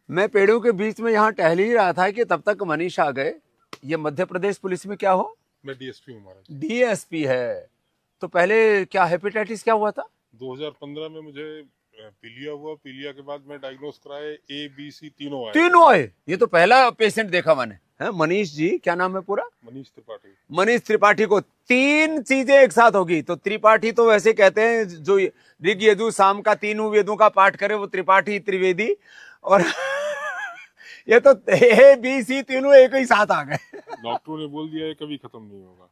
मैं पेड़ों के बीच में यहाँ टहल ही रहा था कि तब तक मनीष आ गए। ये मध्य प्रदेश पुलिस में क्या हो? मैं डीएसपी हूँ महाराज। डीएसपी है। तो पहले क्या हेपेटाइटिस क्या हुआ था? 2015 में मुझे पीलिया हुआ। पीलिया के बाद मैं डायग्नोस कराए, ए बी सी तीनों आए। तीनों आए? ये तो पहला पेशेंट देखा मैंने। है मनीष जी, क्या नाम है पूरा? मनीष त्रिपाठी। मनीष त्रिपाठी को तीन चीजें एक साथ होगी तो त्रिपाठी तो वैसे कहते हैं जो ऋग यजु साम का तीनों वेदों का पाठ करे वो त्रिपाठी त्रिवेदी। और ये तो ए बी सी तीनों एक ही साथ आ गए। डॉक्टरों ने बोल दिया है कभी खत्म नहीं होगा।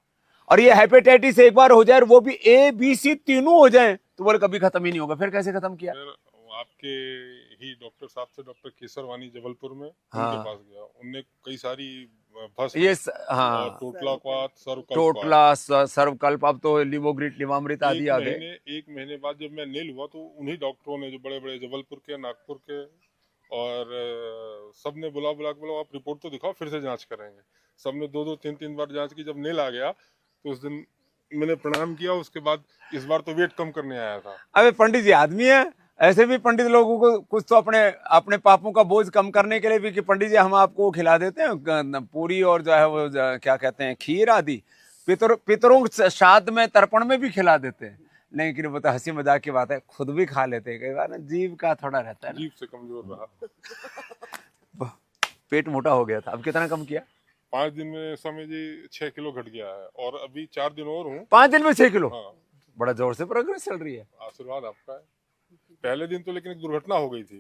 और ये हेपेटाइटिस एक बार हो जाए और वो भी ए बी सी तीनों हो जाए तो बोले कभी खत्म ही नहीं होगा। फिर कैसे खत्म किया? फिर आपके ही डॉक्टर साहब से, डॉक्टर केसरवानी जबलपुर में, हाँ। उनके पास गया। उनने कई सारी भस्म, ये हाँ, टोटलाक्वाथ, टोटला सर्वकल्प, अब तो लिवोग्रिट लिवामृत आदि आ गए। एक महीने बाद जब मैं नील हुआ तो उन्हीं डॉक्टरों ने, जो बड़े बड़े जबलपुर के, नागपुर के, और सब ने बुला बुला के बोला आप रिपोर्ट तो दिखाओ, फिर से जांच करेंगे। सब ने 2-2 3-3 बार जांच की। जब नील आ गया तो उस दिन मैंने प्रणाम किया। उसके बाद इस बार तो वेट कम करने आया था। अबे पंडित जी आदमी है, ऐसे भी पंडित लोगों को कुछ तो अपने अपने पापों का बोझ कम करने के लिए भी कि पंडित जी हम आपको खिला देते हैं पूरी और जो है वो क्या कहते हैं खीर आदि, पितरों श्राद्ध में तर्पण में भी खिला देते हैं। लेकिन वो तो हंसी मजाक की बात है, खुद भी खा लेते हैं कई बार ना, जीव का थोड़ा रहता है ना। जीभ से कमजोर रहा। पेट मोटा हो गया था, अब कितना कम किया? 5 दिन में समझ 6 किलो घट गया है और अभी 4 दिन और हूँ। 5 दिन में 6 किलो? हाँ, बड़ा जोर से प्रोग्रेस चल रही है। आशीर्वाद आपका है। पहले दिन तो लेकिन एक दुर्घटना हो गई थी।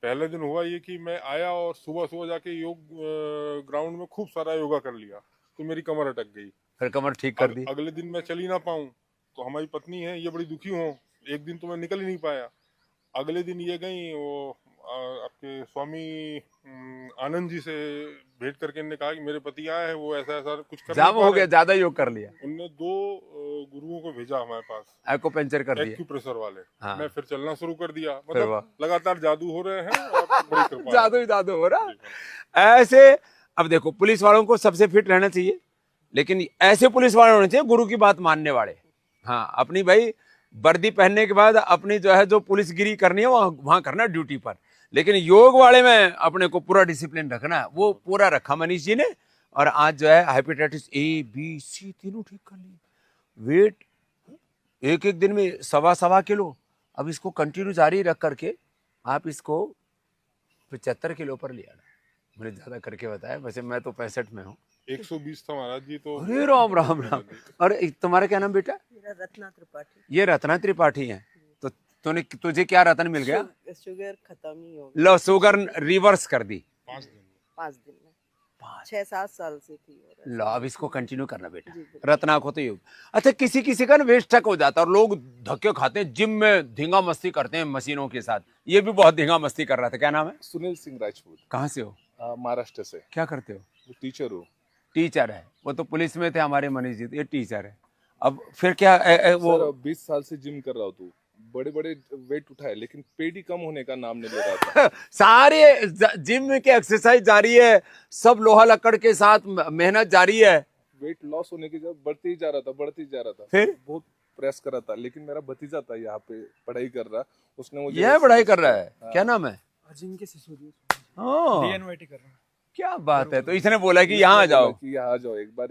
पहले दिन हुआ ये कि मैं आया और सुबह सुबह जाके योग ग्राउंड में खूब सारा योगा कर लिया तो मेरी कमर अटक गई। फिर कमर ठीक कर दी। अगले दिन मैं चल ही ना पाऊं तो हमारी पत्नी है ये बड़ी दुखी हो। एक दिन तो मैं निकल ही नहीं पाया। अगले दिन ये गई, वो आपके स्वामी आनंद जी से भेंट करके इन्होंने कहा कि मेरे पति आए हैं, वो ऐसा ऐसा कुछ कर जाम हो गया, ज्यादा योग कर लिया। उनने 2 गुरुओं को भेजा हमारे पास, एक्यूपंक्चर कर दिया, एक्यूप्रेशर वाले। हाँ। मैं फिर चलना शुरू कर दिया। फिर मतलब लगातार जादू हो रहे हैं और बड़ी कृपा है। जादू ही जादू हो रहा है। ऐसे अब देखो पुलिस वालों को सबसे फिट रहना चाहिए, लेकिन ऐसे पुलिस वाले होने चाहिए गुरु की बात मानने वाले। हाँ, अपनी भाई वर्दी पहनने के बाद अपनी जो है जो पुलिसगिरी करनी है वहां करना ड्यूटी पर, लेकिन योग वाले में अपने को पूरा डिसिप्लिन रखना है। वो पूरा रखा मनीष जी ने। और आज जो है हेपेटाइटिस ए बी सी तीनों ठीक कर लिए। वेट एक एक दिन में 1.25 किलो। अब इसको कंटिन्यू जारी रख करके आप इसको 75 किलो पर ले आना। मैंने ज्यादा करके बताया, वैसे मैं तो 65 में हूँ। 120 था महाराज जी तो। अरे राम राम राम। और तुम्हारा क्या नाम बेटा? मेरा रत्ना त्रिपाठी। ये रत्ना त्रिपाठी है। तो तुझे क्या रत्न मिल गया? शुगर खत्म ही हो लो, शुगर रिवर्स कर दी 5 दिन में। 5 दिन में। 6-7 साल से थी। लो, अब इसको कंटिन्यू करना बेटा। जी, रत्ना को तो योग। अच्छा, किसी किसी का ना वेट स्टक हो जाता है और लोग धक्के खाते हैं, जिम में धींगा मस्ती करते हैं मशीनों के साथ। ये भी बहुत धींगा मस्ती कर रहा था। क्या नाम है? सुनील सिंह राजपूत। कहाँ से हो? महाराष्ट्र से। क्या करते हो? टीचर हूँ। टीचर है। वो तो पुलिस में थे हमारे मनीष जी, ये टीचर है। अब फिर क्या वो सर 20 साल से जिम कर रहा हूँ। तू बड़े बड़े वेट उठाए लेकिन पेट ही कम होने का नाम नहीं ले रहा था। सारे जिम के एक्सरसाइज जारी है, सब लोहा लकड़ के साथ मेहनत जारी है। वेट लॉस होने की जब बढ़ते ही जा रहा था, बढ़ते ही जा रहा था। फिर बहुत प्रयास कर रहा था, लेकिन मेरा भतीजा था यहाँ पे पढ़ाई कर रहा, उसने मुझे यह पढ़ाई कर रहा है। क्या नाम है? जिनके सिसोदिया हाँ, डीएनवाईटी कर रहा हूँ। क्या बात है। तो इसने बोला कि यहाँ आ जाओ। कि यहाँ आ जाओ एक बार।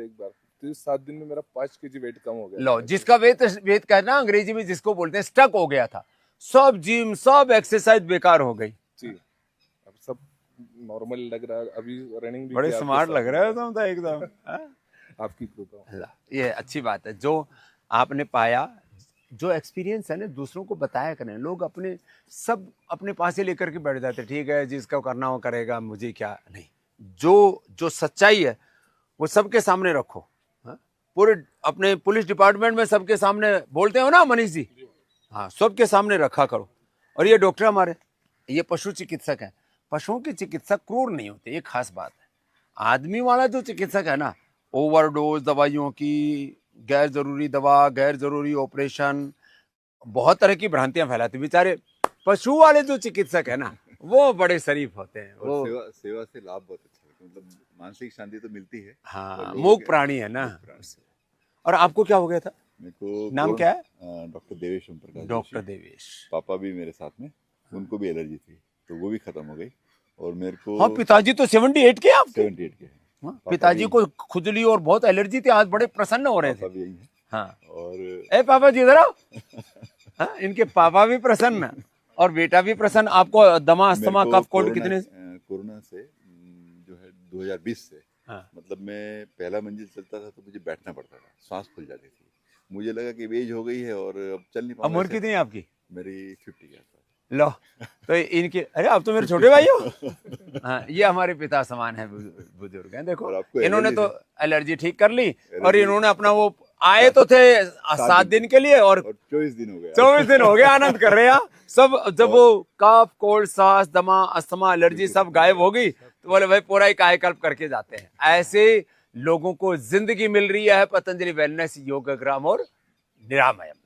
तो 7 दिन में मेरा 5 केजी वेट कम हो गया। लो, जिसका वेट कहना अंग्रेजी में जिसको बोलते हैं स्टक हो गया था, सब जिम सब एक्सरसाइज बेकार हो गई। जी, अब सब नॉर्मल लग रहा है। अभी रनिंग भी बड़े किया आपके स्मार्ट साथ। लग रहे हो तुम तो एकदम। आपकी कृपा। ये अच्छी बात है जो आपने पाया, जो एक्सपीरियंस है ना, दूसरों को बताया करें। लोग अपने सब अपने पास ही लेकर के बैठ जाते, ठीक है जिसका करना हो करेगा, मुझे क्या नहीं। जो सच्चाई है वो सबके सामने रखो। हाँ? पूरे अपने पुलिस डिपार्टमेंट में सबके सामने बोलते हो ना मनीष जी, हाँ, सबके सामने रखा करो। और ये डॉक्टर हमारे, ये पशु चिकित्सक हैं। पशुओं के चिकित्सक क्रूर नहीं होते, ये खास बात है। आदमी वाला जो चिकित्सक है ना, ओवरडोज दवाइयों की, गैर जरूरी दवा, गैर जरूरी ऑपरेशन, बहुत तरह की भ्रांतियां फैलाते। बेचारे पशु वाले जो चिकित्सक है ना, वो बड़े शरीफ होते हैं। वो सेवा से लाभ बहुत अच्छा है, मतलब मानसिक शांति तो मिलती है। हाँ, मूक प्राणी है ना। और आपको क्या हो गया था? मेरे को नाम क्या है? Doctor Devesh Om Prakash doctor Joshi. देवेश। पापा भी मेरे साथ में, उनको भी एलर्जी थी तो वो भी खत्म हो गई। और मेरे को हाँ पिताजी तो 78 के आपके। 78 के हैं। हाँ, पापा पिताजी भी- को खुजली और बहुत एलर्जी थी, आज बड़े प्रसन्न हो रहे पापा थे। भी यही है। हाँ और ए पापा जी इधर आओ। हाँ, इनके पापा भी प्रसन्न और बेटा भी प्रसन्न। आपको दमा अस्थमा मेरे को कफ कोल्ड कोरोना- कितने? कोरोना से जो है 2020 से हाँ। मतलब मैं पहला मंजिल चलता था तो मुझे बैठना पड़ता था, सांस फूल जाती थी। मुझे लगा कि एज हो गई है और अब चल नहीं पाऊंगा। उम्र ऐसे- कितनी है आपकी? मेरी 50 के आसपास। लो तो इनके, अरे आप तो मेरे छोटे भाई हो। हाँ, ये हमारे पिता समान है, बुजुर्ग हैं। देखो और आपको इन्होंने एलर्जी तो एलर्जी ठीक कर ली और एलर्जी- इन्होंने अपना वो आए तो थे 7 दिन के लिए और और 24 दिन हो गया। 24 दिन हो गए आनंद कर रहे हैं सब। जब वो कफ कोल्ड सांस दमा अस्थमा एलर्जी सब गायब हो गई तो बोले भाई पूरा ही कायाकल्प करके जाते हैं। ऐसे लोगों को जिंदगी मिल रही है पतंजलि वेलनेस योगग्राम और निरामयम।